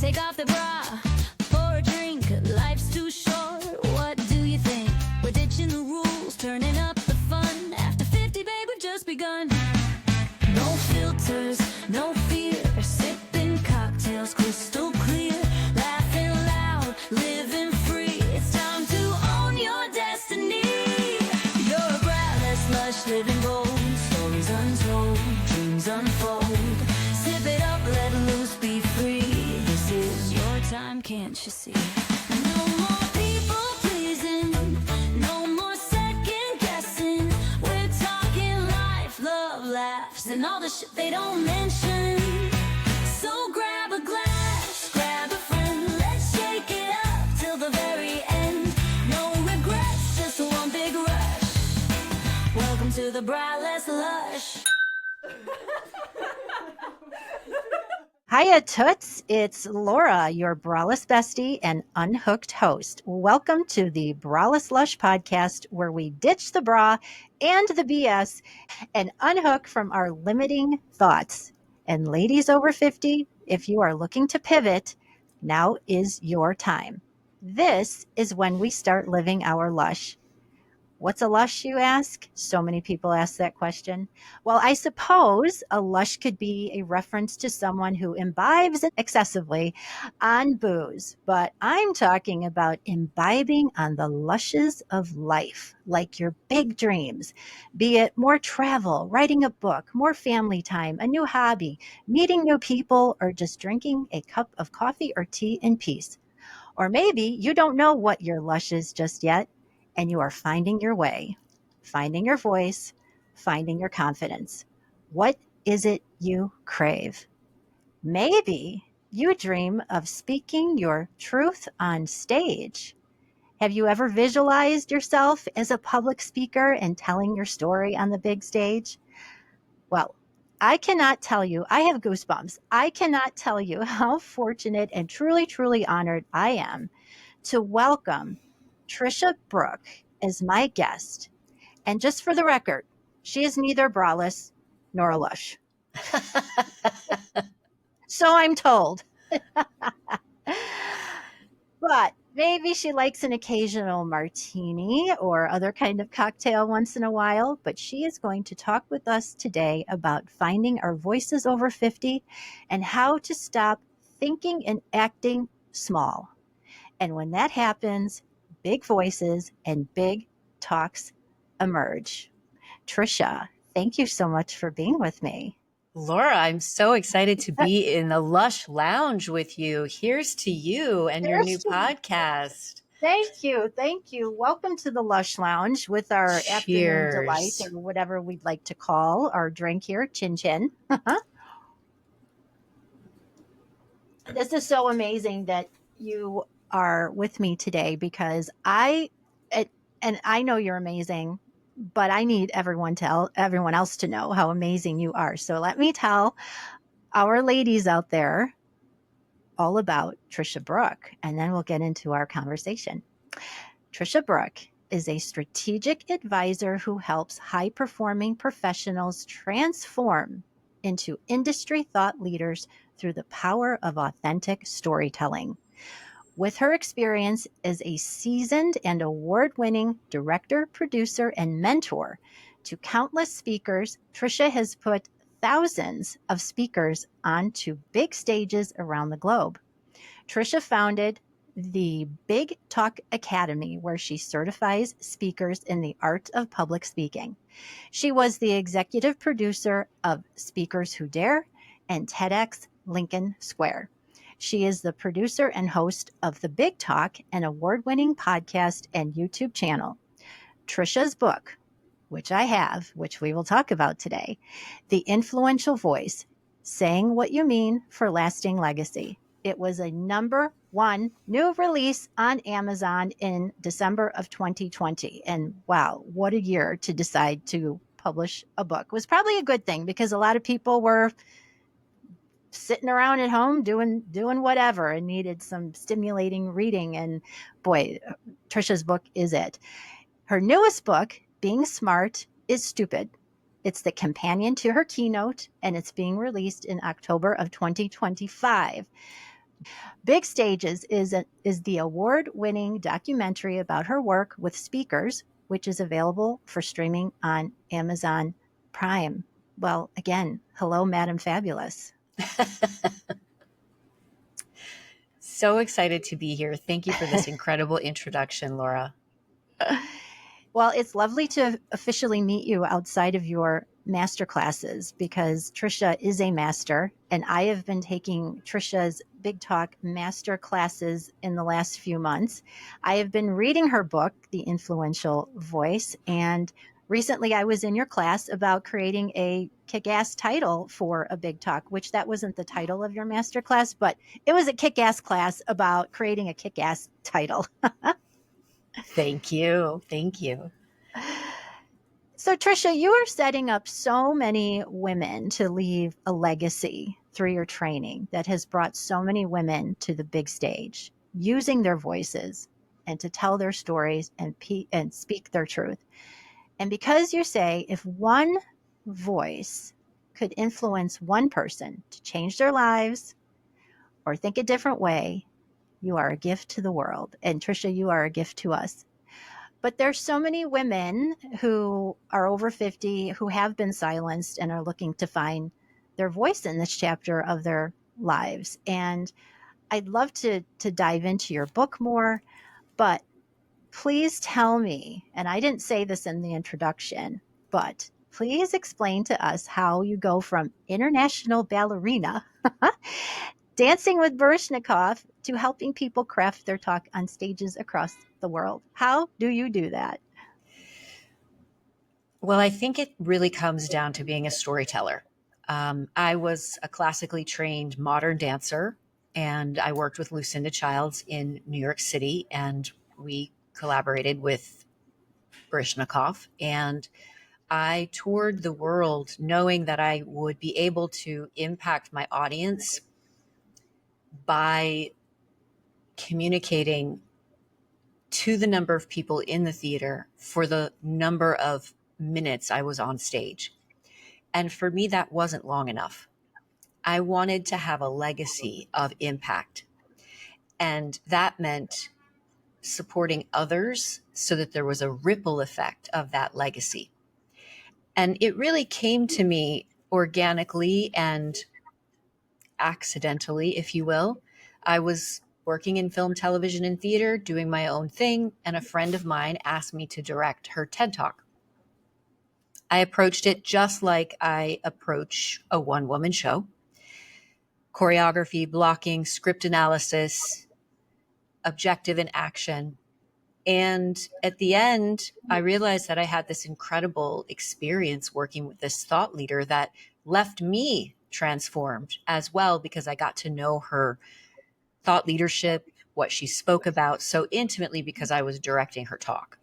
Take off the bra, pour a drink. Life's too short. What do you think? We're ditching the rules, turning up the fun. After 50, babe, we've just begun. No filters, no fear. Sipping cocktails, crystal clear. Laughing loud, living free. It's time to own your destiny. You're a braless, lush, living bold. Stories untold, dreams unfold. Sip it up, let loose, be free. This is your time, can't you see? No more people pleasing, no more second guessing. We're talking life, love, laughs, and all the shit they don't mention. So grab a glass, grab a friend, let's shake it up till the very end. No regrets, just one big rush. Welcome to the Braless Lush. Hiya, toots. It's Laura, your Braless bestie and Unhooked host. Welcome to the Braless Lush podcast, where we ditch the bra and the BS and unhook from our limiting thoughts. And ladies over 50, if you are looking to pivot, now is your time. This is when we start living our lush. What's a lush, you ask? So many people ask that question. Well, I suppose a lush could be a reference to someone who imbibes excessively on booze, but I'm talking about imbibing on the lushes of life, like your big dreams, be it more travel, writing a book, more family time, a new hobby, meeting new people, or just drinking a cup of coffee or tea in peace. Or maybe you don't know what your lush is just yet, and you are finding your way, finding your voice, finding your confidence. What is it you crave? Maybe you dream of speaking your truth on stage. Have you ever visualized yourself as a public speaker and telling your story on the big stage? Well, I cannot tell you, I have goosebumps. I cannot tell you how fortunate and truly, truly honored I am to welcome Tricia Brouk as my guest. And just for the record, she is neither braless nor a lush. So I'm told. But maybe she likes an occasional martini or other kind of cocktail once in a while. But she is going to talk with us today about finding our voices over 50 and how to stop thinking and acting small. And when that happens, big voices and big talks emerge. Tricia, thank you so much for being with me. Laura, I'm so excited to be in the Lush Lounge with you. Here's to you and your new podcast. Thank you. Thank you. Welcome to the Lush Lounge with our afternoon delight, or whatever we'd like to call our drink here, Chin Chin. This is so amazing that you are with me today, because I know you're amazing, but I need everyone else to know how amazing you are. So let me tell our ladies out there all about Tricia Brouk, and then we'll get into our conversation. Tricia Brouk is a strategic advisor who helps high-performing professionals transform into industry thought leaders through the power of authentic storytelling. With her experience as a seasoned and award-winning director, producer, and mentor to countless speakers, Tricia has put thousands of speakers onto big stages around the globe. Tricia founded the Big Talk Academy, where she certifies speakers in the art of public speaking. She was the executive producer of Speakers Who Dare and TEDx Lincoln Square. She is the producer and host of The Big Talk, an award-winning podcast and YouTube channel. Tricia's book, which I have, which we will talk about today, The Influential Voice, Saying What You Mean for Lasting Legacy. It was a #1 new release on Amazon in December of 2020. And wow, what a year to decide to publish a book. It was probably a good thing, because a lot of people were sitting around at home doing whatever and needed some stimulating reading. And boy, Tricia's book is it. Her newest book, Being Smart is Stupid. It's the companion to her keynote, and it's being released in October of 2025. Big Stages is the award-winning documentary about her work with speakers, which is available for streaming on Amazon Prime. Well, again, hello, Madam Fabulous. So excited to be here. Thank you for this incredible introduction, Laura. Well, it's lovely to officially meet you outside of your master classes because Tricia is a master, and I have been taking Tricia's Big Talk master classes in the last few months. I have been reading her book, The Influential Voice, and recently I was in your class about creating a kick-ass title for a Big Talk, which that wasn't the title of your master class, but it was a kick-ass class about creating a kick-ass title. Thank you. Thank you. So, Tricia, you are setting up so many women to leave a legacy through your training that has brought so many women to the big stage, using their voices and to tell their stories and speak their truth. And because you say if one voice could influence one person to change their lives or think a different way, you are a gift to the world. And Tricia, you are a gift to us. But there's so many women who are over 50 who have been silenced and are looking to find their voice in this chapter of their lives. And I'd love to dive into your book more, but please tell me, and I didn't say this in the introduction, but please explain to us how you go from international ballerina dancing with Baryshnikov to helping people craft their talk on stages across the world. How do you do that? Well, I think it really comes down to being a storyteller. I was a classically trained modern dancer, and I worked with Lucinda Childs in New York City, and we collaborated with Baryshnikov. And I toured the world knowing that I would be able to impact my audience by communicating to the number of people in the theater for the number of minutes I was on stage. And for me, that wasn't long enough. I wanted to have a legacy of impact. And that meant supporting others so that there was a ripple effect of that legacy. And it really came to me organically and accidentally, if you will. I was working in film, television, and theater, doing my own thing, and a friend of mine asked me to direct her TED Talk. I approached it just like I approach a one-woman show. Choreography, blocking, script analysis, objective and action. And at the end, I realized that I had this incredible experience working with this thought leader that left me transformed as well, because I got to know her thought leadership, what she spoke about so intimately because I was directing her talk.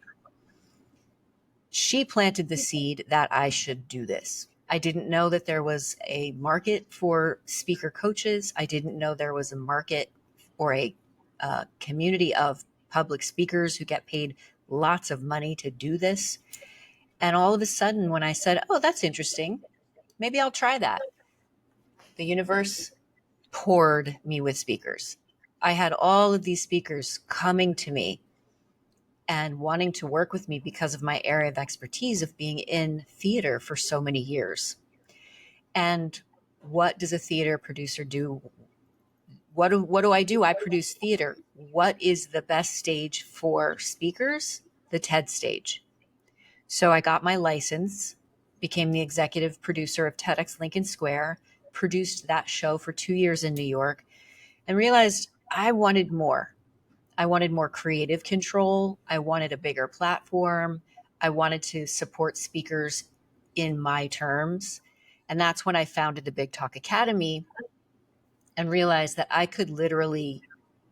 She planted the seed that I should do this. I didn't know that there was a market for speaker coaches. I didn't know there was a market or a community of public speakers who get paid lots of money to do this. And all of a sudden, when I said, oh, that's interesting, maybe I'll try that, the universe poured me with speakers. I had all of these speakers coming to me and wanting to work with me because of my area of expertise of being in theater for so many years. And what does a theater producer do? What do I do? I produce theater. What is the best stage for speakers? The TED stage. So I got my license, became the executive producer of TEDx Lincoln Square, produced that show for 2 years in New York, and realized I wanted more. I wanted more creative control. I wanted a bigger platform. I wanted to support speakers in my terms. And that's when I founded the Big Talk Academy and realized that I could literally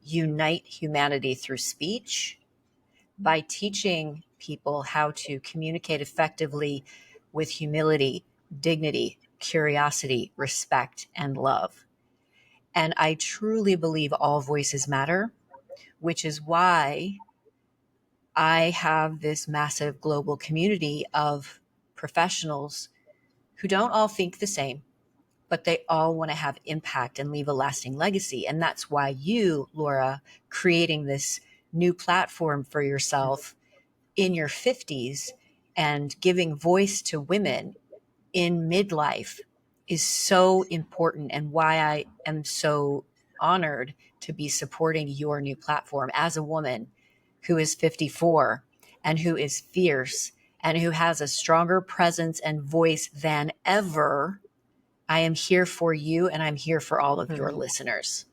unite humanity through speech by teaching people how to communicate effectively with humility, dignity, curiosity, respect, and love. And I truly believe all voices matter, which is why I have this massive global community of professionals who don't all think the same, but they all want to have impact and leave a lasting legacy. And that's why you, Laura, creating this new platform for yourself in your 50s and giving voice to women in midlife is so important, and why I am so honored to be supporting your new platform as a woman who is 54 and who is fierce and who has a stronger presence and voice than ever. I am here for you, and I'm here for all of your listeners.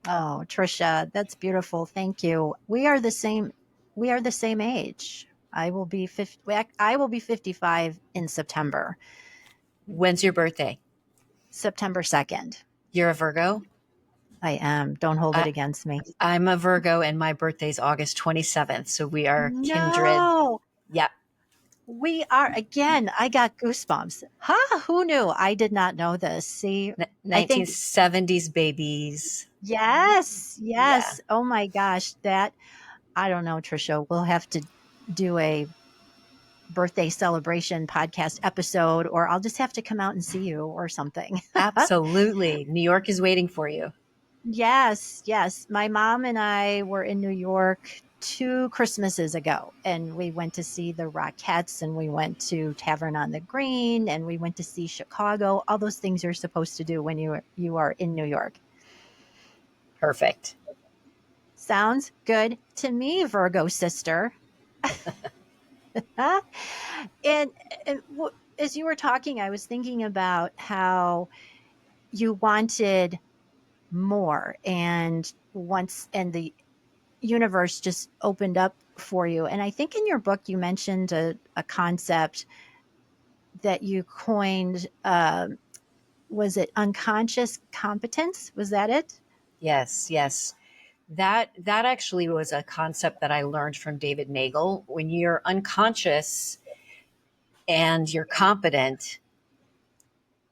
Oh, Tricia, that's beautiful. Thank you. We are the same. We are the same age. I will be 50, I will be 55 in September. When's your birthday? September 2nd. You're a Virgo? I am. Don't hold it against me. I'm a Virgo, and my birthday's August 27th. So we are kindred. No, Yeah. we are. Again, I got goosebumps. Huh? Who knew? I did not know this. See, I think 1970s babies. yes, Yeah. yes. Oh my gosh, that I don't know, Tricia. We'll have to do a birthday celebration podcast episode, or I'll just have to come out and see you or something. Absolutely. New York is waiting for you. Yes, yes. My mom and I were in New York 2 Christmases ago, and we went to see the Rockettes, and we went to Tavern on the Green, and we went to see Chicago. All those things you're supposed to do when you are in New York. Perfect. Sounds good to me, Virgo sister. and as you were talking, I was thinking about how you wanted more, and the universe just opened up for you. And I think in your book you mentioned a concept that you coined. Was it unconscious competence? Was that it? Yes, yes. That actually was a concept that I learned from David Nagel. When you're unconscious and you're competent,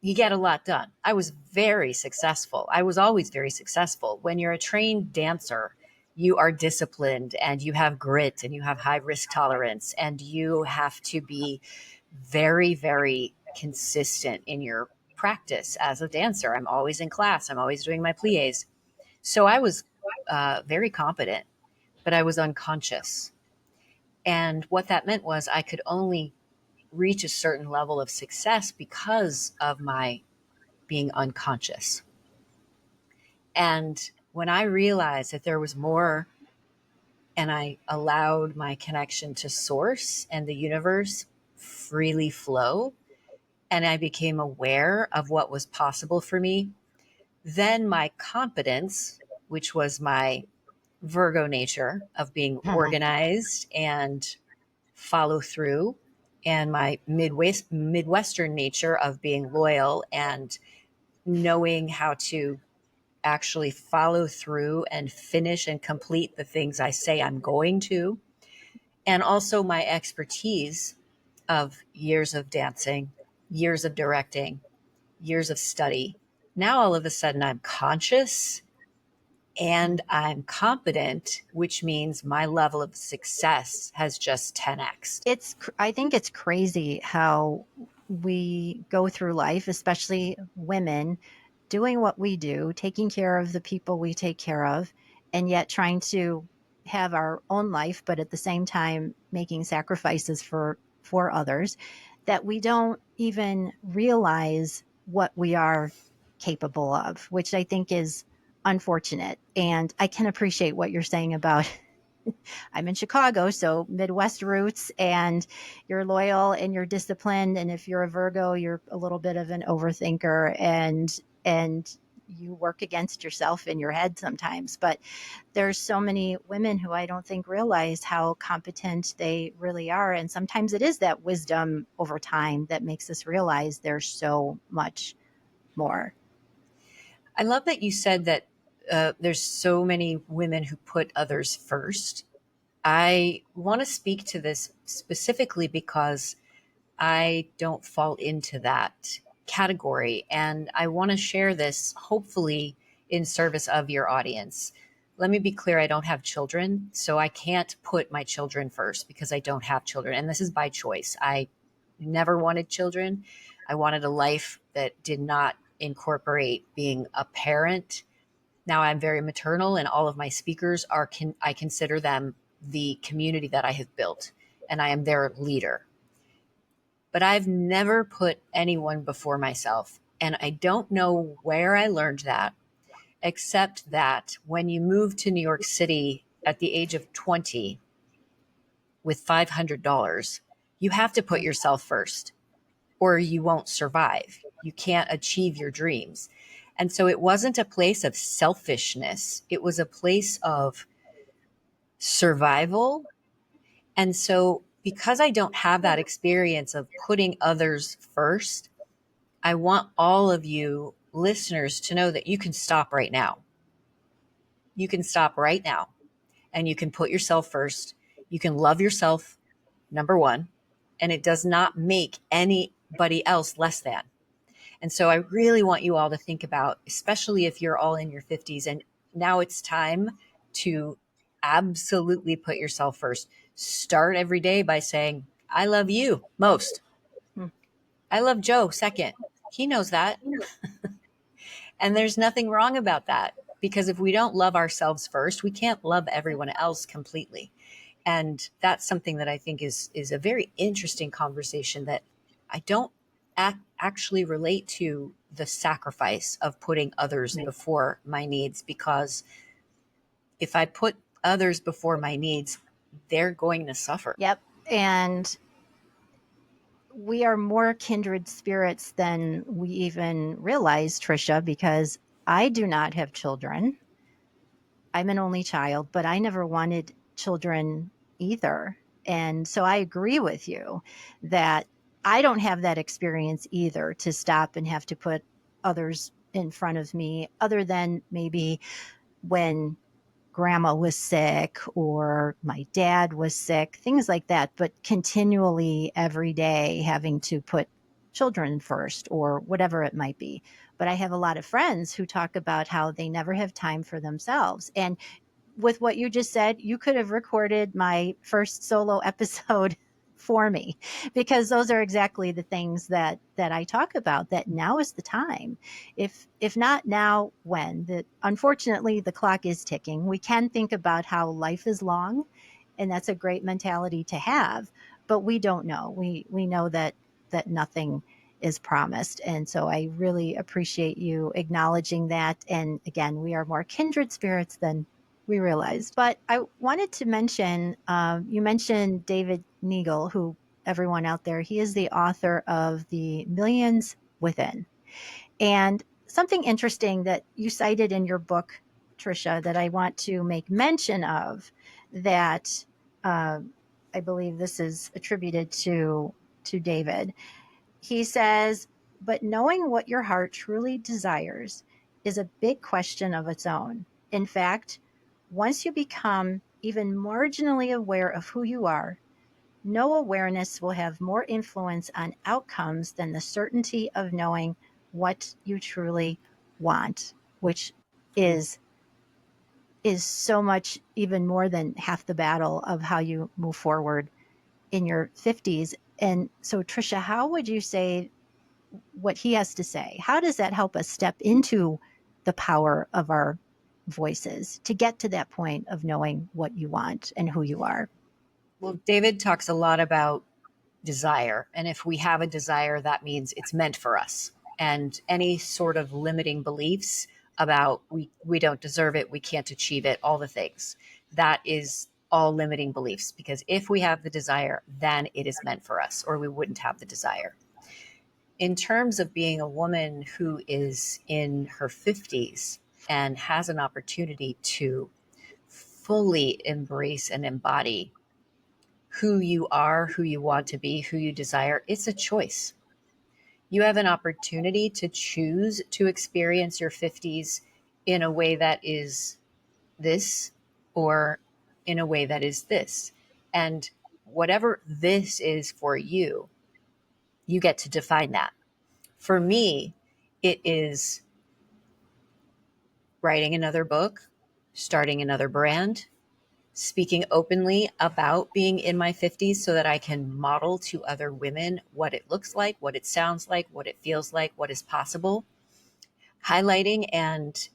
you get a lot done. I was very successful. I was always very successful. When you're a trained dancer, you are disciplined and you have grit and you have high risk tolerance, and you have to be very, very consistent in your practice as a dancer. I'm always in class. I'm always doing my plies. So I was very competent, but I was unconscious. And what that meant was I could only reach a certain level of success because of my being unconscious. And when I realized that there was more, and I allowed my connection to source and the universe freely flow, and I became aware of what was possible for me, then my competence, which was my Virgo nature of being organized and follow through, and my Midwestern nature of being loyal and knowing how to actually follow through and finish and complete the things I say I'm going to, and also my expertise of years of dancing, years of directing, years of study. Now all of a sudden I'm conscious and I'm competent, which means my level of success has just 10x. I think it's crazy how we go through life, especially women, doing what we do, taking care of the people we take care of, and yet trying to have our own life, but at the same time making sacrifices for others, that we don't even realize what we are capable of, which I think is unfortunate. And I can appreciate what you're saying about I'm in Chicago, so Midwest roots, and you're loyal and you're disciplined. And if you're a Virgo, you're a little bit of an overthinker, and you work against yourself in your head sometimes. But there's so many women who I don't think realize how competent they really are. And sometimes it is that wisdom over time that makes us realize there's so much more. I love that you said that there's so many women who put others first. I want to speak to this specifically because I don't fall into that category. And I want to share this hopefully in service of your audience. Let me be clear, I don't have children, so I can't put my children first because I don't have children. And this is by choice. I never wanted children. I wanted a life that did not incorporate being a parent. Now I'm very maternal, and all of my speakers I consider them the community that I have built, and I am their leader. But I've never put anyone before myself. And I don't know where I learned that, except that when you move to New York City at the age of 20 with $500, you have to put yourself first or you won't survive. You can't achieve your dreams. And so it wasn't a place of selfishness, it was a place of survival. And so, because I don't have that experience of putting others first, I want all of you listeners to know that you can stop right now. You can stop right now and you can put yourself first. You can love yourself, number one, and it does not make anybody else less than. And so I really want you all to think about, especially if you're all in your 50s, and now it's time to absolutely put yourself first. Start every day by saying, I love you most. I love Joe second. He knows that. And there's nothing wrong about that, because if we don't love ourselves first, we can't love everyone else completely. And that's something that I think is a very interesting conversation that I don't actually relate to the sacrifice of putting others before my needs, because if I put others before my needs, they're going to suffer. Yep. And we are more kindred spirits than we even realize, Tricia, because I do not have children. I'm an only child, but I never wanted children either. And so I agree with you that I don't have that experience either, to stop and have to put others in front of me, other than maybe when grandma was sick or my dad was sick, things like that. But continually every day having to put children first or whatever it might be. But I have a lot of friends who talk about how they never have time for themselves. And with what you just said, you could have recorded my first solo episode for me, because those are exactly the things that I talk about, that now is the time. If not now, when? That unfortunately the clock is ticking. We can think about how life is long, and that's a great mentality to have, but we don't know. We know that nothing is promised. And so I really appreciate you acknowledging that. And again, we are more kindred spirits than we realize. But I wanted to mention, you mentioned David Neagle, who everyone out there, he is the author of The Millions Within. And something interesting that you cited in your book, Tricia, that I want to make mention of, that I believe this is attributed to David. He says, but knowing what your heart truly desires is a big question of its own. In fact, once you become even marginally aware of who you are, no awareness will have more influence on outcomes than the certainty of knowing what you truly want, which is so much, even more than half the battle of how you move forward in your 50s. And so, Tricia, how would you say what he has to say? How does that help us step into the power of our voices to get to that point of knowing what you want and who you are? Well, David talks a lot about desire. And if we have a desire, that means it's meant for us. And any sort of limiting beliefs about we don't deserve it, we can't achieve it, all the things, that is all limiting beliefs. Because if we have the desire, then it is meant for us, or we wouldn't have the desire. In terms of being a woman who is in her 50s and has an opportunity to fully embrace and embody who you are, who you want to be, who you desire, it's a choice. You have an opportunity to choose to experience your 50s in a way that is this, or in a way that is this. And whatever this is for you, you get to define that. For me, it is writing another book, starting another brand, speaking openly about being in my 50s so that I can model to other women what it looks like, what it sounds like, what it feels like, what is possible. highlighting and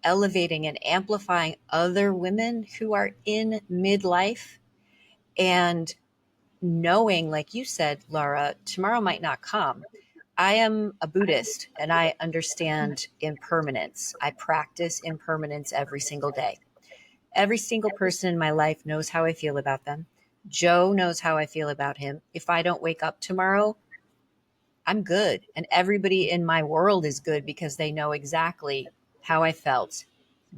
elevating and amplifying other women who are in midlife, and knowing, like you said, Laura, tomorrow might not come. I am a Buddhist and I understand impermanence. I practice impermanence every single day. Every single person in my life knows how I feel about them. Joe knows how I feel about him. If I don't wake up tomorrow, I'm good. And everybody in my world is good because they know exactly how I felt,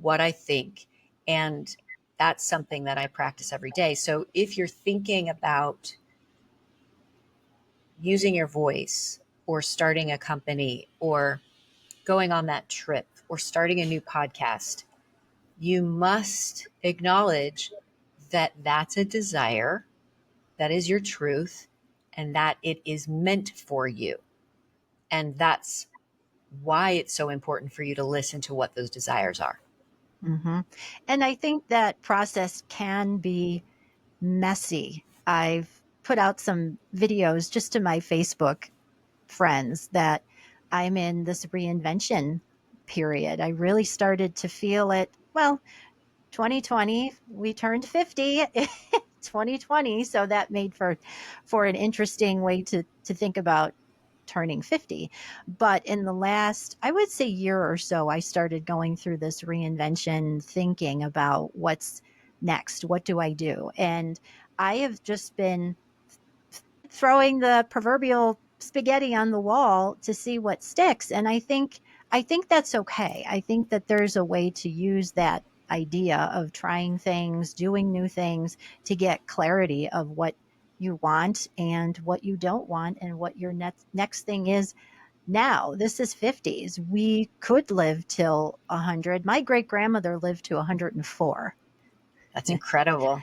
what I think. And that's something that I practice every day. So if you're thinking about using your voice or starting a company or going on that trip or starting a new podcast, you must acknowledge that that's a desire, that is your truth, and that it is meant for you. And that's why it's so important for you to listen to what those desires are. Mm-hmm. And I think that process can be messy. I've put out some videos just to my Facebook friends that I'm in this reinvention period. I really started to feel it. Well, 2020, we turned 50, 2020. So that made for an interesting way to think about turning 50. But in the last, I would say, year or so, I started going through this reinvention, thinking about what's next. What do I do? And I have just been throwing the proverbial spaghetti on the wall to see what sticks. And I think that's okay. I think that there's a way to use that idea of trying things, doing new things, to get clarity of what you want and what you don't want, and what your next thing is. Now this is 50s. We could live till 100. My great grandmother lived to 104. That's incredible.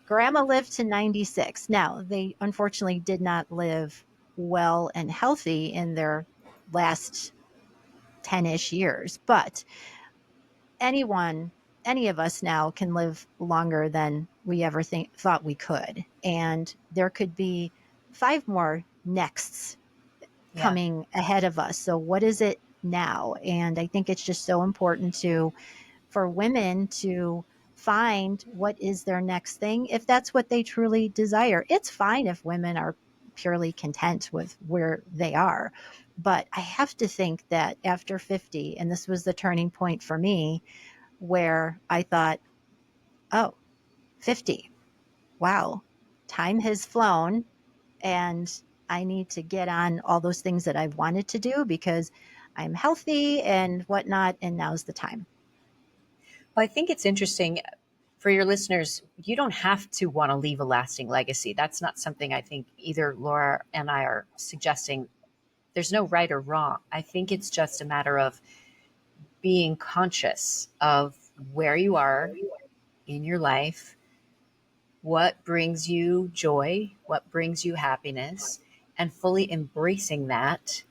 Grandma lived to 96. Now, they unfortunately did not live well and healthy in their last 10-ish years, but anyone, any of us now can live longer than we ever thought we could. And there could be 5 more nexts Yeah. coming ahead of us. So what is it now? And I think it's just so important for women to find what is their next thing if that's what they truly desire. It's fine if women are purely content with where they are. But I have to think that after 50, and this was the turning point for me, where I thought, oh, 50, wow, time has flown, and I need to get on all those things that I've wanted to do because I'm healthy and whatnot. And now's the time. Well, I think it's interesting for your listeners. You don't have to want to leave a lasting legacy. That's not something I think either Laura and I are suggesting. There's no right or wrong. I think it's just a matter of being conscious of where you are in your life, what brings you joy, what brings you happiness, and fully embracing that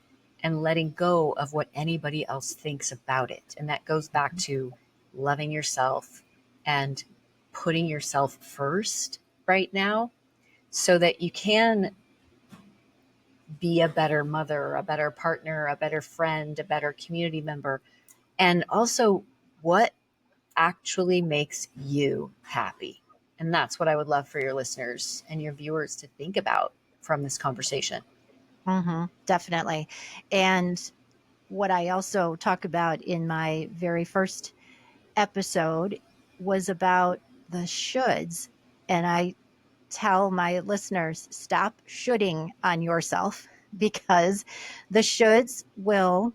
and letting go of what anybody else thinks about it. And that goes back to loving yourself and putting yourself first right now so that you can be a better mother, a better partner, a better friend, a better community member. And also, what actually makes you happy? And that's what I would love for your listeners and your viewers to think about from this conversation. Definitely. And what I also talk about in my very first episode was about the shoulds. And I tell my listeners, stop shoulding on yourself because the shoulds will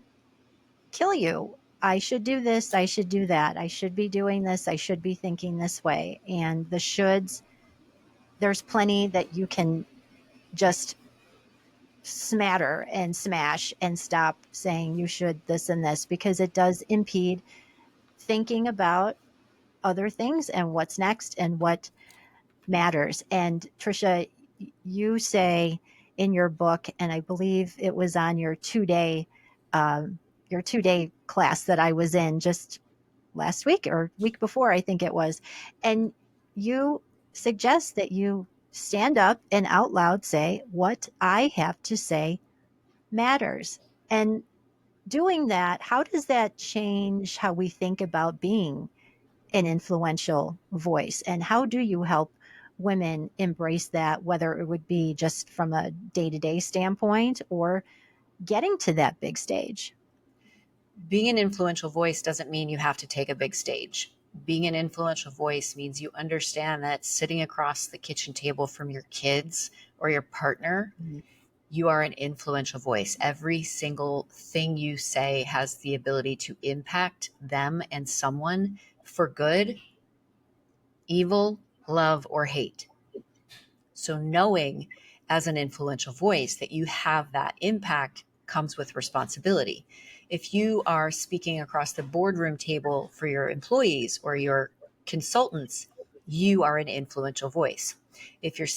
kill you. I should do this. I should do that. I should be doing this. I should be thinking this way. And the shoulds, there's plenty that you can just smatter and smash and stop saying you should this and this, because it does impede thinking about other things and what's next and what matters. And Tricia, you say in your book, and I believe it was on your 2-day class that I was in just last week or week before, I think it was, and you suggest that you stand up and out loud say, what I have to say matters. And doing that, how does that change how we think about being an influential voice? And how do you help women embrace that, whether it would be just from a day to day standpoint or getting to that big stage? Being an influential voice doesn't mean you have to take a big stage. Being an influential voice means you understand that sitting across the kitchen table from your kids or your partner, you are an influential voice. Every single thing you say has the ability to impact them and someone for good, evil, love, or hate. So knowing as an influential voice that you have that impact comes with responsibility. If you are speaking across the boardroom table for your employees or your consultants, you are an influential voice. If you're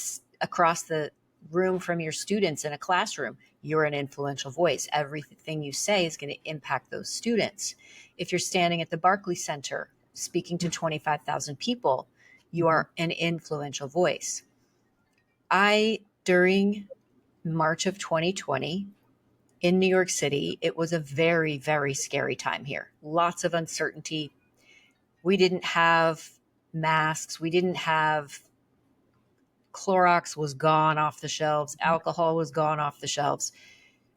across the room from your students in a classroom, you're an influential voice. Everything you say is going to impact those students. If you're standing at the Barclay Center speaking to 25,000 people, you are an influential voice. During March of 2020 in New York City, it was a very, very scary time here. Lots of uncertainty. We didn't have masks. We didn't have Clorox was gone off the shelves. Alcohol was gone off the shelves.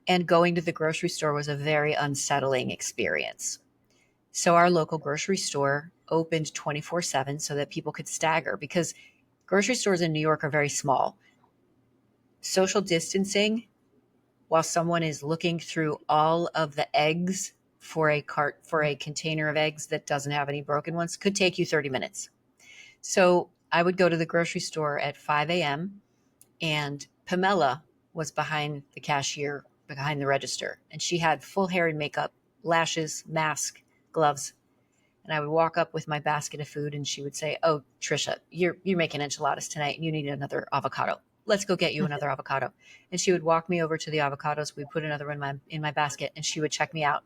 And going to the grocery store was a very unsettling experience. So our local grocery store opened 24/7 so that people could stagger, because grocery stores in New York are very small. Social distancing while someone is looking through all of the eggs for a container of eggs that doesn't have any broken ones could take you 30 minutes. So I would go to the grocery store at 5 a.m. and Pamela was behind the cashier, behind the register, and she had full hair and makeup, lashes, mask, gloves. And I would walk up with my basket of food and she would say, "Oh, Tricia, you're making enchiladas tonight and you need another avocado. Let's go get you another avocado." And she would walk me over to the avocados. We'd put another in my basket and she would check me out.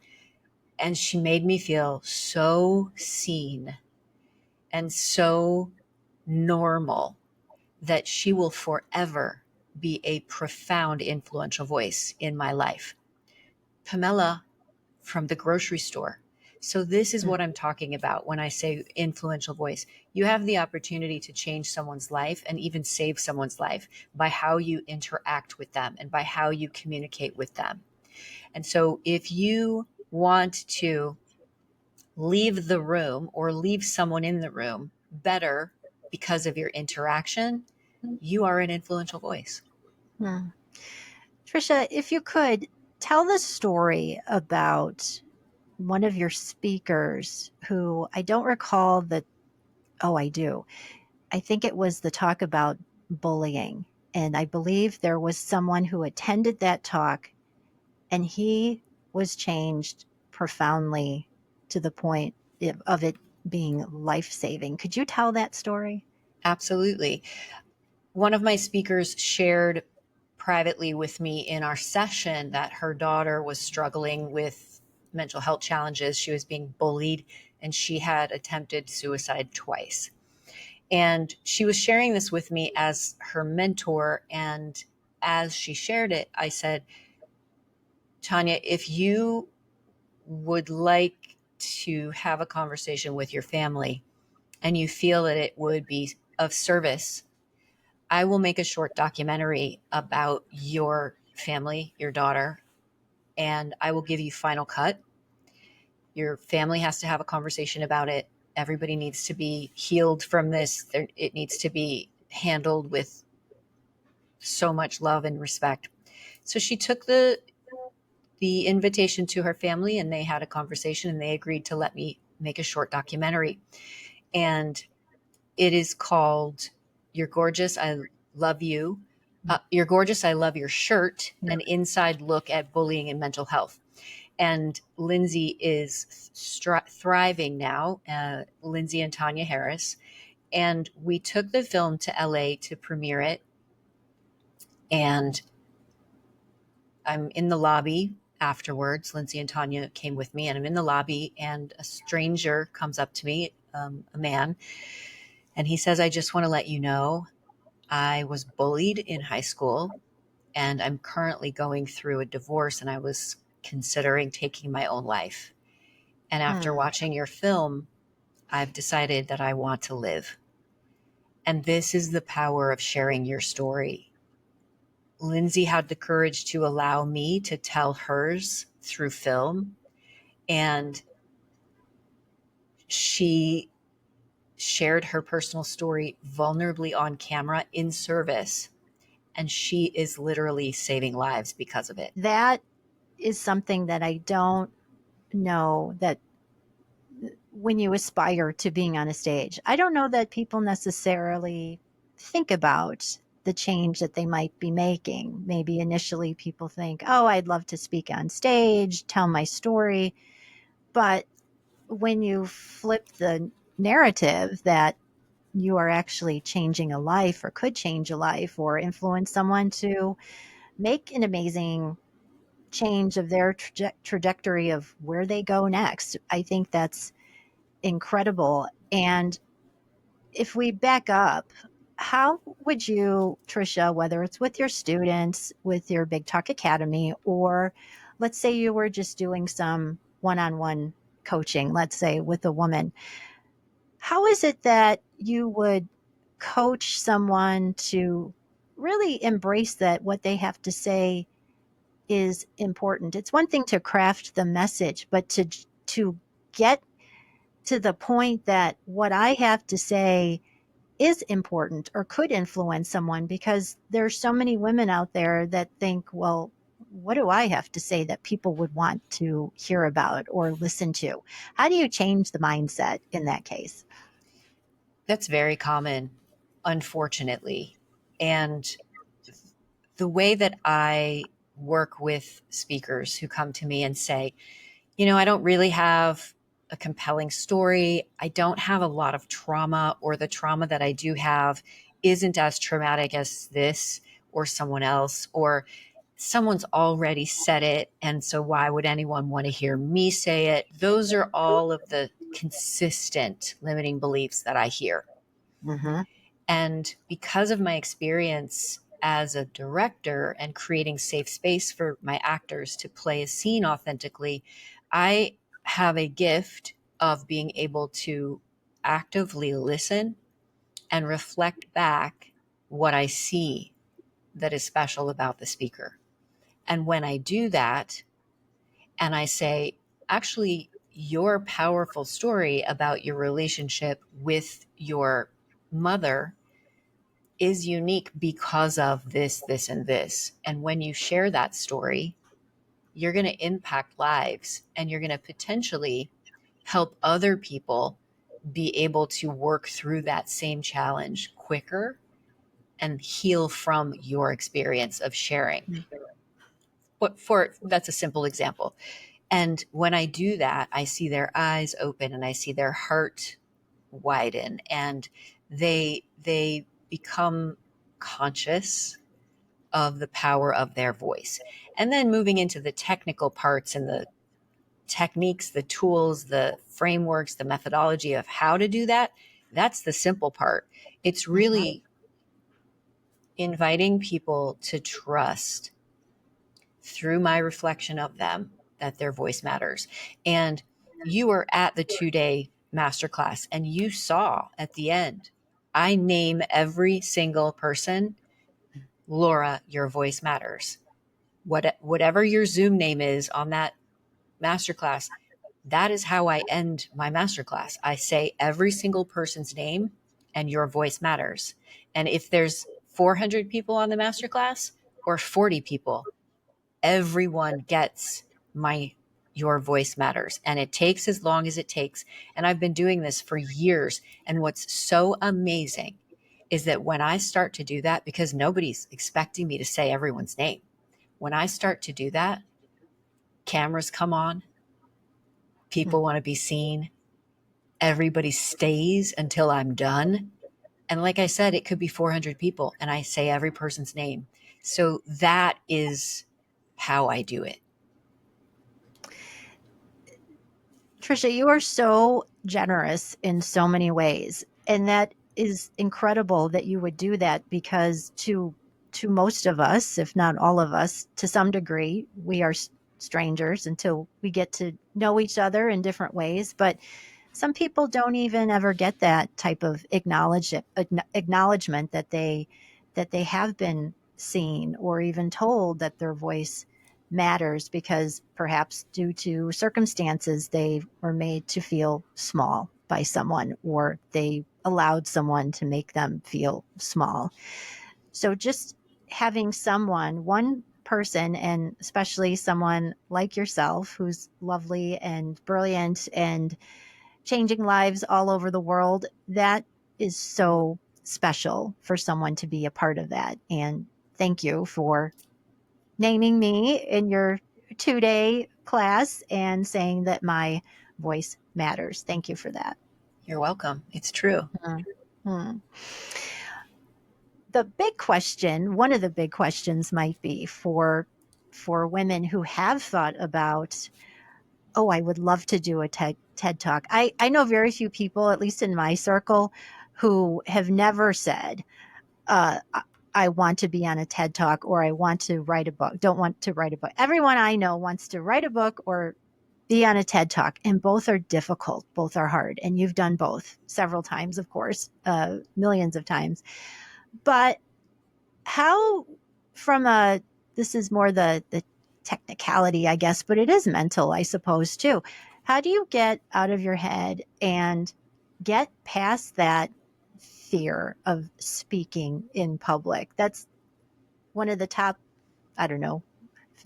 And she made me feel so seen and so normal that she will forever be a profound influential voice in my life. Pamela from the grocery store. So this is what I'm talking about when I say influential voice. You have the opportunity to change someone's life and even save someone's life by how you interact with them and by how you communicate with them. And so if you want to leave the room or leave someone in the room better because of your interaction, you are an influential voice. Hmm. Tricia, if you could tell the story about one of your speakers who I don't recall the, oh, I do. I think it was the talk about bullying. And I believe there was someone who attended that talk and he was changed profoundly to the point of it being life saving. Could you tell that story? Absolutely. One of my speakers shared privately with me in our session that her daughter was struggling with mental health challenges. She was being bullied and she had attempted suicide twice. And she was sharing this with me as her mentor. And as she shared it, I said, "Tanya, if you would like to have a conversation with your family and you feel that it would be of service, I will make a short documentary about your family, your daughter, and I will give you final cut. Your family has to have a conversation about it. Everybody needs to be healed from this. It needs to be handled with so much love and respect." So she took the invitation to her family and they had a conversation and they agreed to let me make a short documentary. And it is called "You're Gorgeous, I Love You." "You're Gorgeous, I Love Your Shirt, an inside look at bullying and mental health." And Lindsay is thriving now, Lindsay and Tanya Harris. And we took the film to LA to premiere it. And I'm in the lobby afterwards. Lindsay and Tanya came with me, and I'm in the lobby, and a stranger comes up to me, a man, and he says, "I just want to let you know I was bullied in high school, and I'm currently going through a divorce, and I was considering taking my own life. And after watching your film, I've decided that I want to live. And this is the power of sharing your story. Lindsay had the courage to allow me to tell hers through film, and she shared her personal story vulnerably on camera in service, and she is literally saving lives because of it. That is something that I don't know that when you aspire to being on a stage, I don't know that people necessarily think about the change that they might be making. Maybe initially people think, oh, I'd love to speak on stage, tell my story. But when you flip the narrative that you are actually changing a life or could change a life or influence someone to make an amazing change of their trajectory of where they go next, I think that's incredible. And if we back up, how would you, Tricia, whether it's with your students, with your Big Talk Academy, or let's say you were just doing some one on one coaching, let's say with a woman, how is it that you would coach someone to really embrace that what they have to say is important? It's one thing to craft the message, but to get to the point that what I have to say is important or could influence someone, because there's so many women out there that think, well, what do I have to say that people would want to hear about or listen to? How do you change the mindset in that case? That's very common, unfortunately. And the way that I work with speakers who come to me and say, I don't really have a compelling story. I don't have a lot of trauma, or the trauma that I do have isn't as traumatic as this or someone else, or someone's already said it. And so why would anyone want to hear me say it? Those are all of the consistent limiting beliefs that I hear. Mm-hmm. And because of my experience as a director and creating safe space for my actors to play a scene authentically, I have a gift of being able to actively listen and reflect back what I see that is special about the speaker. And when I do that, and I say, actually, your powerful story about your relationship with your mother is unique because of this, this, and this. And when you share that story, you're going to impact lives, and you're going to potentially help other people be able to work through that same challenge quicker and heal from your experience of sharing. But that's a simple example. And when I do that, I see their eyes open and I see their heart widen, and they become conscious of the power of their voice. And then moving into the technical parts and the techniques, the tools, the frameworks, the methodology of how to do that, that's the simple part. It's really inviting people to trust through my reflection of them that their voice matters. And you were at the 2-day masterclass, and you saw at the end, I name every single person, Laura, your voice matters. Whatever your Zoom name is on that masterclass, that is how I end my masterclass. I say every single person's name, and your voice matters. And if there's 400 people on the masterclass or 40 people, everyone gets your voice matters. And it takes as long as it takes. And I've been doing this for years. And what's so amazing is that when I start to do that, because nobody's expecting me to say everyone's name, when I start to do that, cameras come on, people want to be seen, everybody stays until I'm done. And like I said, it could be 400 people and I say every person's name. So that is how I do it. Tricia, you are so generous in so many ways. And that is incredible that you would do that, because to most of us, if not all of us, to some degree, we are strangers until we get to know each other in different ways. But some people don't even ever get that type of acknowledgement that they have been seen or even told that their voice matters, because perhaps due to circumstances they were made to feel small by someone, or they allowed someone to make them feel small. So just having someone, one person, and especially someone like yourself who's lovely and brilliant and changing lives all over the world, that is so special for someone to be a part of that. And thank you for naming me in your 2-day class and saying that my voice matters. Thank you for that. You're welcome. It's true. Mm-hmm. The big question, one of the big questions might be for women who have thought about, oh, I would love to do a TED Talk. I know very few people, at least in my circle, who have never said, I want to be on a TED Talk, or I want to write a book, don't want to write a book. Everyone I know wants to write a book or be on a TED Talk, and both are difficult. Both are hard. And you've done both several times, of course, millions of times. But how, this is more the technicality, I guess, but it is mental, I suppose, too. How do you get out of your head and get past that fear of speaking in public? That's one of the top, I don't know,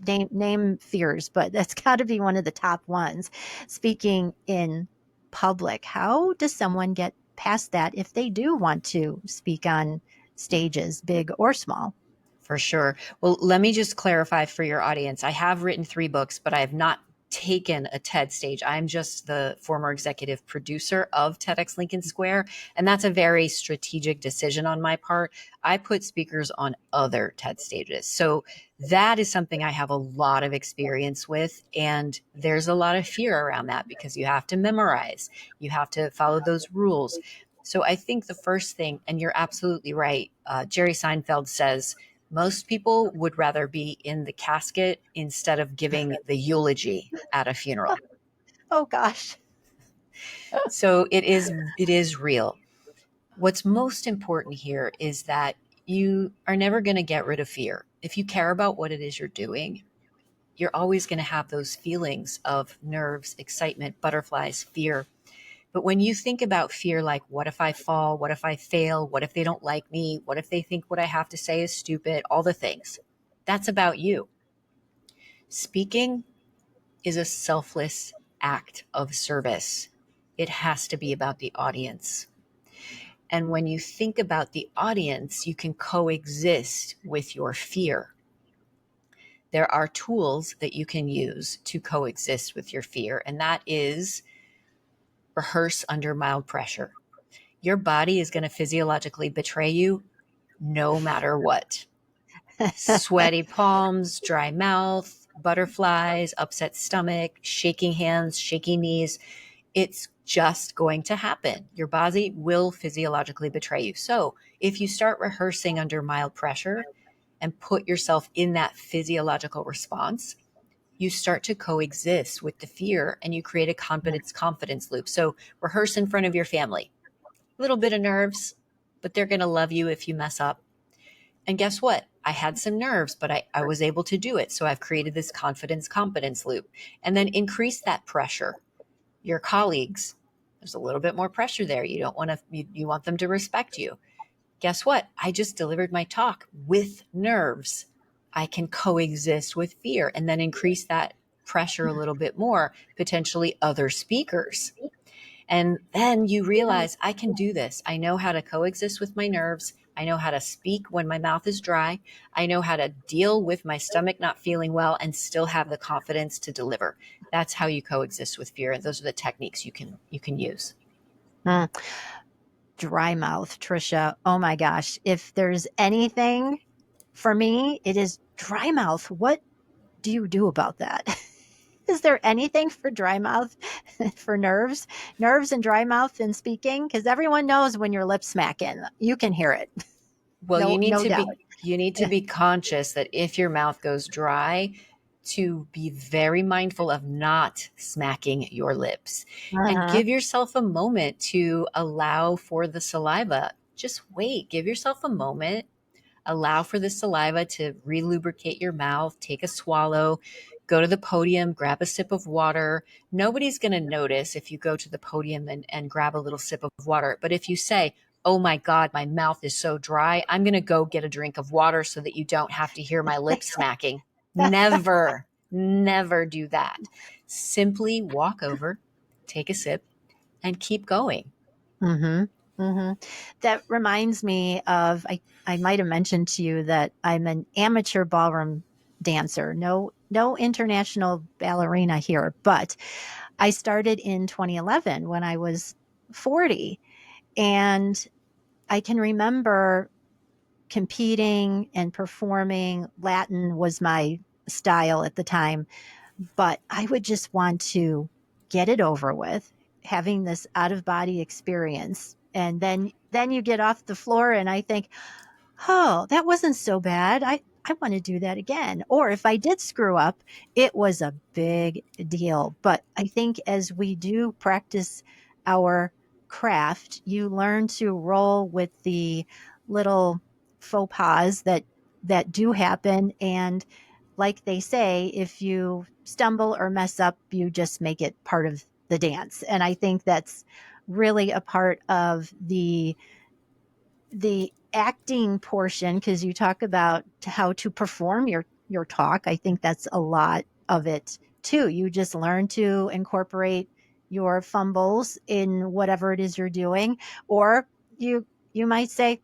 name fears, but that's got to be one of the top ones, speaking in public. How does someone get past that if they do want to speak on stages, big or small? For sure. Well, let me just clarify for your audience. I have written 3 books, but I have not taken a TED stage. I'm just the former executive producer of TEDx Lincoln Square, and that's a very strategic decision on my part. I put speakers on other TED stages. So that is something I have a lot of experience with, and there's a lot of fear around that because you have to memorize, you have to follow those rules. So I think the first thing, and you're absolutely right, Jerry Seinfeld says, most people would rather be in the casket instead of giving the eulogy at a funeral. Oh gosh. So it is real. What's most important here is that you are never going to get rid of fear. If you care about what it is you're doing, you're always going to have those feelings of nerves, excitement, butterflies, fear. But when you think about fear, like, what if I fall? What if I fail? What if they don't like me? What if they think what I have to say is stupid? All the things. That's about you. Speaking is a selfless act of service. It has to be about the audience. And when you think about the audience, you can coexist with your fear. There are tools that you can use to coexist with your fear, and that is rehearse under mild pressure. Your body is going to physiologically betray you no matter what. Sweaty palms, dry mouth, butterflies, upset stomach, shaking hands, shaky knees. It's just going to happen. Your body will physiologically betray you. So if you start rehearsing under mild pressure and put yourself in that physiological response, you start to coexist with the fear and you create a confidence loop. So rehearse in front of your family. A little bit of nerves, but they're going to love you if you mess up. And guess what? I had some nerves, but I was able to do it. So I've created this confidence loop. And then increase that pressure. Your colleagues, there's a little bit more pressure there. You don't want to, you want them to respect you. Guess what? I just delivered my talk with nerves. I can coexist with fear and then increase that pressure a little bit more, potentially other speakers. And then you realize I can do this. I know how to coexist with my nerves. I know how to speak when my mouth is dry. I know how to deal with my stomach not feeling well and still have the confidence to deliver. That's how you coexist with fear. And those are the techniques you can use. Dry mouth, Tricia. Oh my gosh. If there's anything for me, it is dry mouth. What do you do about that? Is there anything for dry mouth, for nerves and dry mouth in speaking? Because everyone knows when your lips smacking, you can hear it. Well, No doubt. you need to be conscious that if your mouth goes dry, to be very mindful of not smacking your lips and Uh-huh. give yourself a moment to allow for the saliva. Just wait, give yourself a moment, allow for the saliva to relubricate your mouth, take a swallow, go to the podium, grab a sip of water. Nobody's going to notice if you go to the podium and grab a little sip of water. But if you say, oh my God, my mouth is so dry, I'm going to go get a drink of water so that you don't have to hear my lips smacking. Never, never do that. Simply walk over, take a sip, and keep going. Mm-hmm. Mm-hmm. That reminds me of I might have mentioned to you that I'm an amateur ballroom dancer. No international ballerina here, but I started in 2011 when I was 40, and I can remember competing and performing. Latin was my style at the time, but I would just want to get it over with, having this out of body experience. And then you get off the floor and I think, oh, that wasn't so bad. I want to do that again. Or if I did screw up, it was a big deal. But I think as we do practice our craft, you learn to roll with the little faux pas that do happen. And like they say, if you stumble or mess up, you just make it part of the dance. And I think that's really a part of the acting portion, because you talk about how to perform your talk. I think that's a lot of it too. You just learn to incorporate your fumbles in whatever it is you're doing, or you might say,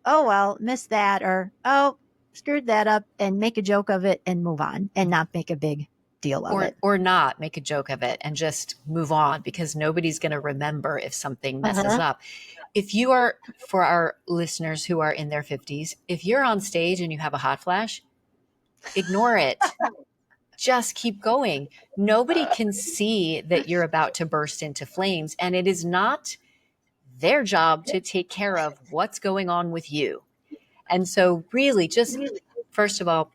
oh well, missed that, or oh, screwed that up, and make a joke of it and move on and not make a big deal of it. Or not make a joke of it and just move on, because nobody's going to remember if something messes Uh-huh. up. If you are, for our listeners who are in their 50s, if you're on stage and you have a hot flash, ignore it. Just keep going. Nobody can see that you're about to burst into flames, and it is not their job to take care of what's going on with you. And so, really, just first of all,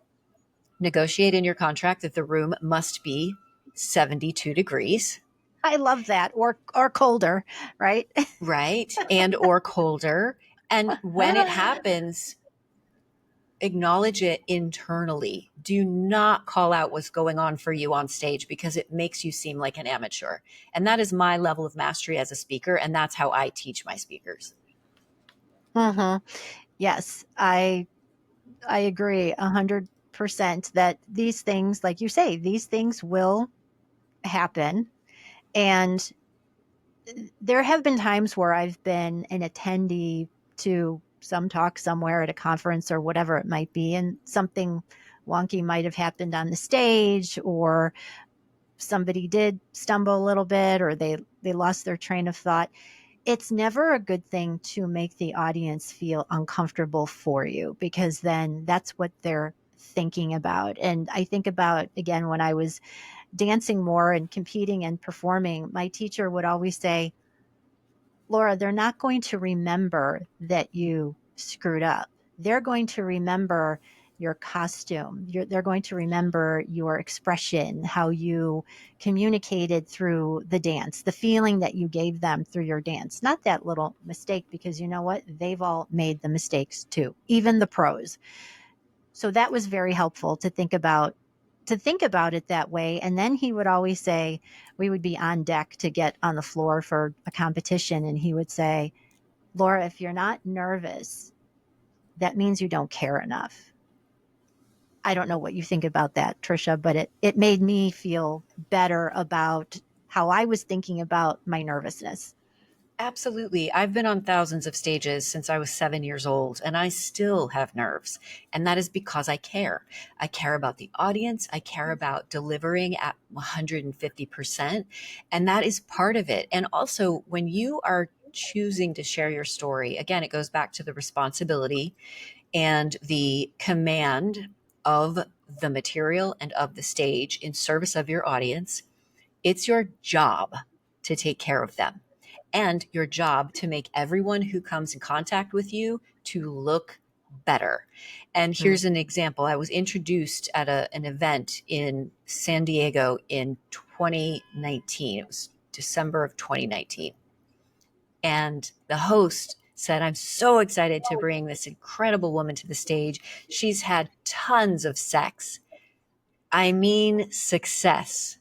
negotiate in your contract that the room must be 72 degrees, I love that. Or colder, right? right? And or colder. And when it happens, acknowledge it internally. Do not call out what's going on for you on stage, because it makes you seem like an amateur. And that is my level of mastery as a speaker. And that's how I teach my speakers. Uh-huh. Yes, I agree 100% that these things, like you say, these things will happen. And there have been times where I've been an attendee to some talk somewhere at a conference or whatever it might be, and something wonky might have happened on the stage, or somebody did stumble a little bit, or they lost their train of thought. It's never a good thing to make the audience feel uncomfortable for you, because then that's what they're thinking about. And I think about, again, when I was dancing more and competing and performing, my teacher would always say, Laura, they're not going to remember that you screwed up. They're going to remember your costume. They're going to remember your expression, how you communicated through the dance, the feeling that you gave them through your dance, not that little mistake, because you know what? They've all made the mistakes too, even the pros. So that was very helpful to think about it that way. And then he would always say, we would be on deck to get on the floor for a competition, and he would say, Laura, if you're not nervous, that means you don't care enough. I don't know what you think about that, Tricia, but it made me feel better about how I was thinking about my nervousness. Absolutely. I've been on thousands of stages since I was 7 years old, and I still have nerves. And that is because I care. I care about the audience. I care about delivering at 150%. And that is part of it. And also, when you are choosing to share your story, again, it goes back to the responsibility and the command of the material and of the stage in service of your audience. It's your job to take care of them, and your job to make everyone who comes in contact with you to look better. And here's an example. I was introduced at an event in San Diego in 2019. It was December of 2019. And the host said, I'm so excited to bring this incredible woman to the stage. She's had tons of sex. I mean, success.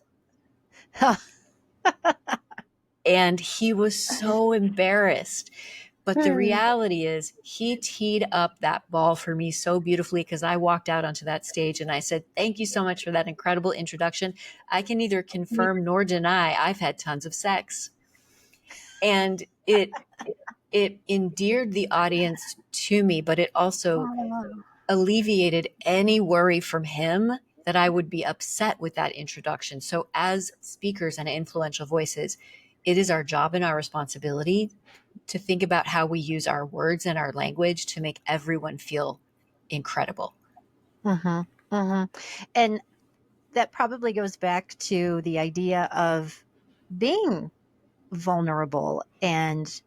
And he was so embarrassed. But the reality is, he teed up that ball for me so beautifully, because I walked out onto that stage and I said, thank you so much for that incredible introduction. I can neither confirm nor deny I've had tons of sex. And it endeared the audience to me, but it also alleviated any worry from him that I would be upset with that introduction. So as speakers and influential voices, it is our job and our responsibility to think about how we use our words and our language to make everyone feel incredible. And that probably goes back to the idea of being vulnerable and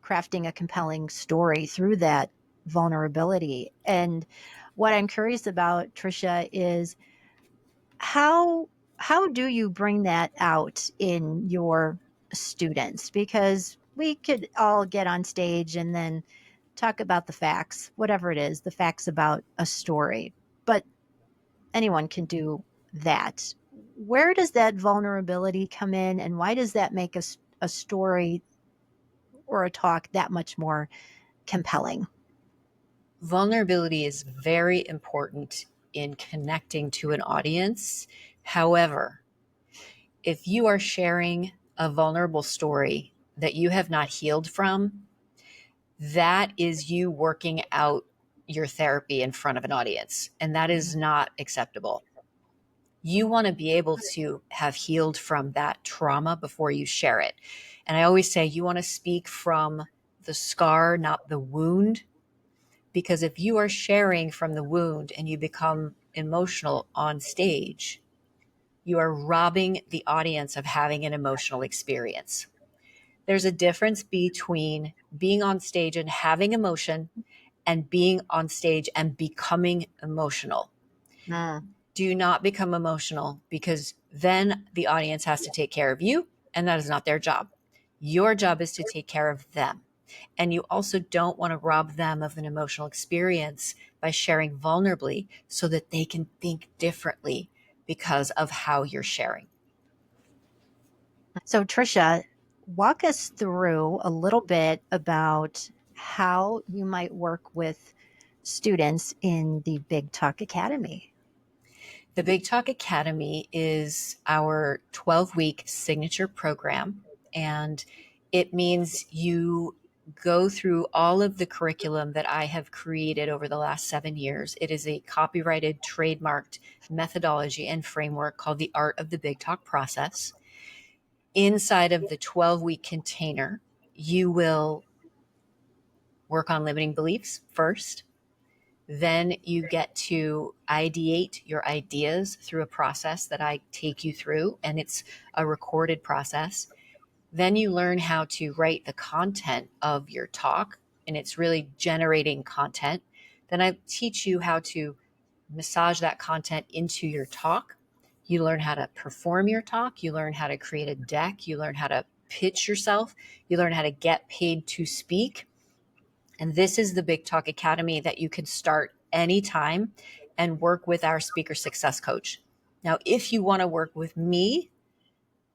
crafting a compelling story through that vulnerability. And what I'm curious about, Tricia, is how do you bring that out in your students? Because we could all get on stage and then talk about the facts, whatever it is, the facts about a story. But anyone can do that. Where does that vulnerability come in, and why does that make a story or a talk that much more compelling? Vulnerability is very important in connecting to an audience. However, if you are sharing a vulnerable story that you have not healed from, that is you working out your therapy in front of an audience, and that is not acceptable. You want to be able to have healed from that trauma before you share it. And I always say you want to speak from the scar, not the wound, because if you are sharing from the wound and you become emotional on stage, you are robbing the audience of having an emotional experience. There's a difference between being on stage and having emotion and being on stage and becoming emotional. Do not become emotional, because then the audience has to take care of you, and that is not their job. Your job is to take care of them. And you also don't want to rob them of an emotional experience by sharing vulnerably so that they can think differently because of how you're sharing. So, Tricia, walk us through a little bit about how you might work with students in the Big Talk Academy. The Big Talk Academy is our 12-week signature program, and it means you go through all of the curriculum that I have created over the last 7 years. It is a copyrighted, trademarked methodology and framework called the Art of the Big Talk Process. Inside of the 12-week container, you will work on limiting beliefs first. Then you get to ideate your ideas through a process that I take you through, and it's a recorded process. Then you learn how to write the content of your talk, and it's really generating content. Then I teach you how to massage that content into your talk. You learn how to perform your talk. You learn how to create a deck. You learn how to pitch yourself. You learn how to get paid to speak. And this is the Big Talk Academy that you can start anytime and work with our speaker success coach. Now, if you want to work with me,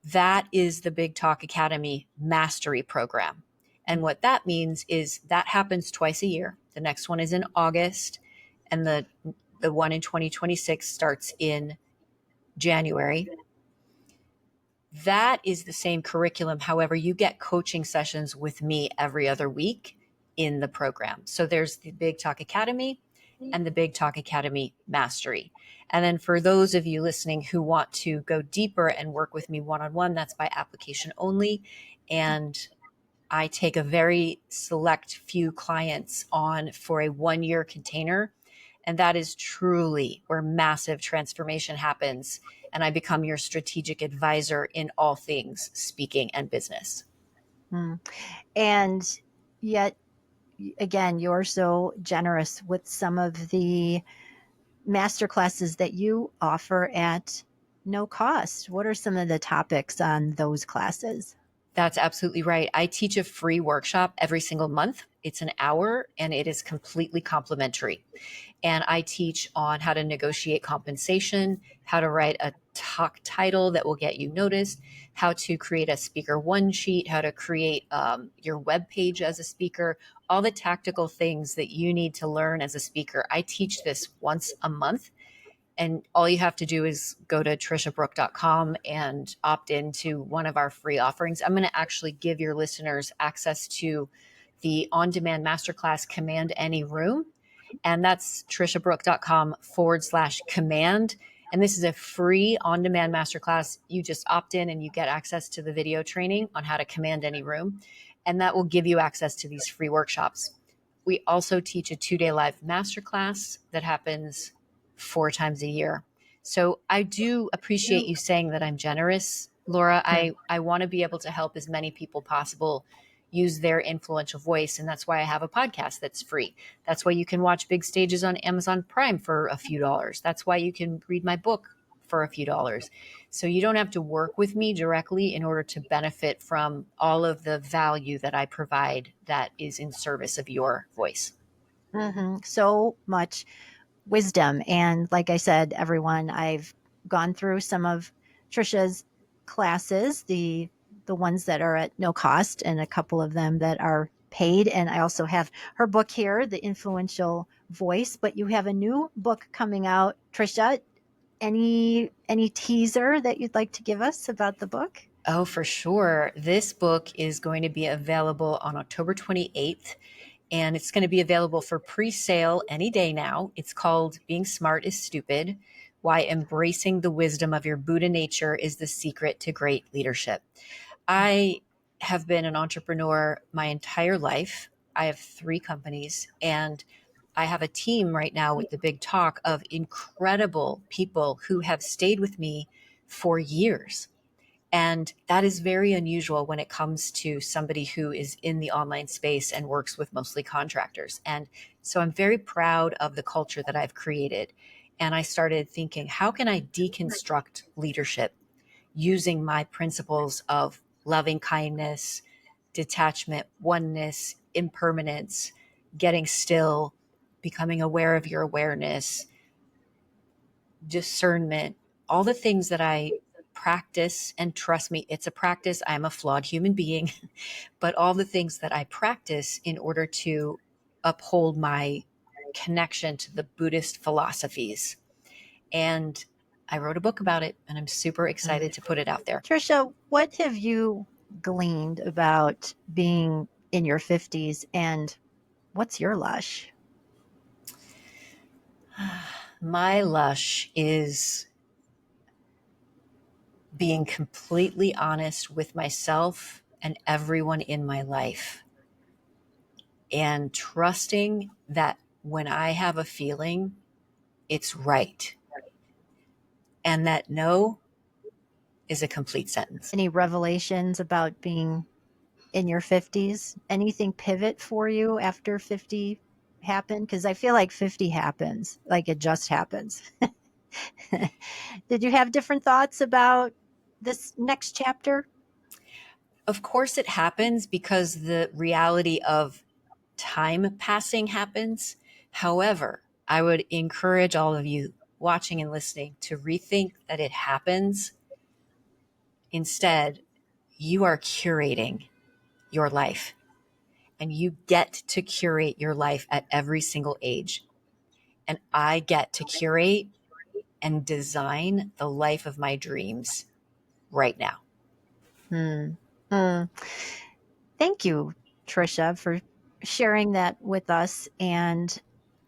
that is the Big Talk Academy Mastery Program. And what that means is that happens twice a year. The next one is in August, and the one in 2026 starts in January. That is the same curriculum. However, you get coaching sessions with me every other week in the program. So there's the Big Talk Academy and the Big Talk Academy Mastery. And then for those of you listening who want to go deeper and work with me one-on-one, that's by application only. And I take a very select few clients on for a 1-year container. And that is truly where massive transformation happens. And I become your strategic advisor in all things speaking and business. And yet again, you're so generous with some of the master classes that you offer at no cost. What are some of the topics on those classes? That's absolutely right. I teach a free workshop every single month. It's an hour and it is completely complimentary. And I teach on how to negotiate compensation, how to write a talk title that will get you noticed, how to create a speaker one sheet, how to create your web page as a speaker, all the tactical things that you need to learn as a speaker. I teach this once a month. And all you have to do is go to triciabrouk.com and opt into one of our free offerings. I'm going to actually give your listeners access to the on-demand masterclass Command Any Room. And that's triciabrouk.com/command. And this is a free on-demand masterclass. You just opt in and you get access to the video training on how to command any room. And that will give you access to these free workshops. We also teach a 2-day live masterclass that happens 4 times a year. So I do appreciate you saying that I'm generous, Laura. I want to be able to help as many people possible use their influential voice. And that's why I have a podcast that's free. That's why you can watch big stages on Amazon Prime for a few dollars. That's why you can read my book for a few dollars. So you don't have to work with me directly in order to benefit from all of the value that I provide that is in service of your voice. So much wisdom. And like I said, everyone, I've gone through some of Tricia's classes, the ones that are at no cost, and a couple of them that are paid. And I also have her book here, The Influential Voice. But you have a new book coming out, Tricia. Any teaser that you'd like to give us about the book? Oh, for sure. This book is going to be available on October 28th, and it's going to be available for pre-sale any day now. It's called Being Smart is Stupid: Why Embracing the Wisdom of Your Buddha Nature is the Secret to Great Leadership. I have been an entrepreneur my entire life. I have 3 companies, and I have a team right now with the Big Talk of incredible people who have stayed with me for years. And that is very unusual when it comes to somebody who is in the online space and works with mostly contractors. And so I'm very proud of the culture that I've created. And I started thinking, how can I deconstruct leadership using my principles of loving kindness, detachment, oneness, impermanence, getting still, becoming aware of your awareness, discernment, all the things that I practice. And trust me, it's a practice. I'm a flawed human being, but all the things that I practice in order to uphold my connection to the Buddhist philosophies. And I wrote a book about it, and I'm super excited to put it out there. Tricia, what have you gleaned about being in your 50s, and what's your lush? My lush is being completely honest with myself and everyone in my life, and trusting that when I have a feeling, it's right, and that no is a complete sentence. Any revelations about being in your 50s? Anything pivot for you after 50 happened? Because I feel like 50 happens, like it just happens. Did you have different thoughts about this next chapter? Of course, it happens because the reality of time passing happens. However, I would encourage all of you watching and listening to rethink that it happens. Instead, you are curating your life, and you get to curate your life at every single age. And I get to curate and design the life of my dreams right now. Thank you, Tricia, for sharing that with us. And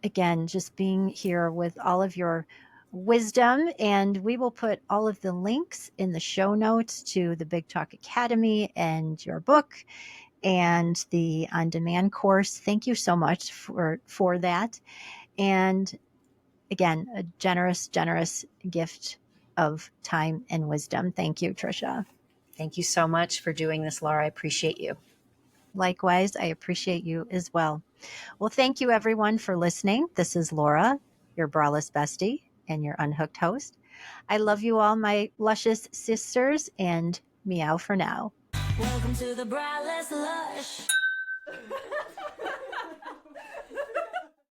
again, just being here with all of your wisdom. And we will put all of the links in the show notes to the Big Talk Academy and your book and the on-demand course. Thank you so much for that. And again, a generous, generous gift of time and wisdom. Thank you, Tricia. Thank you so much for doing this, Laura. I appreciate you. Likewise, I appreciate you as well. Well, thank you everyone for listening. This is Laura, your Braless bestie and your Unhooked host. I love you all, my luscious sisters, and meow for now. Welcome to the Braless Lush.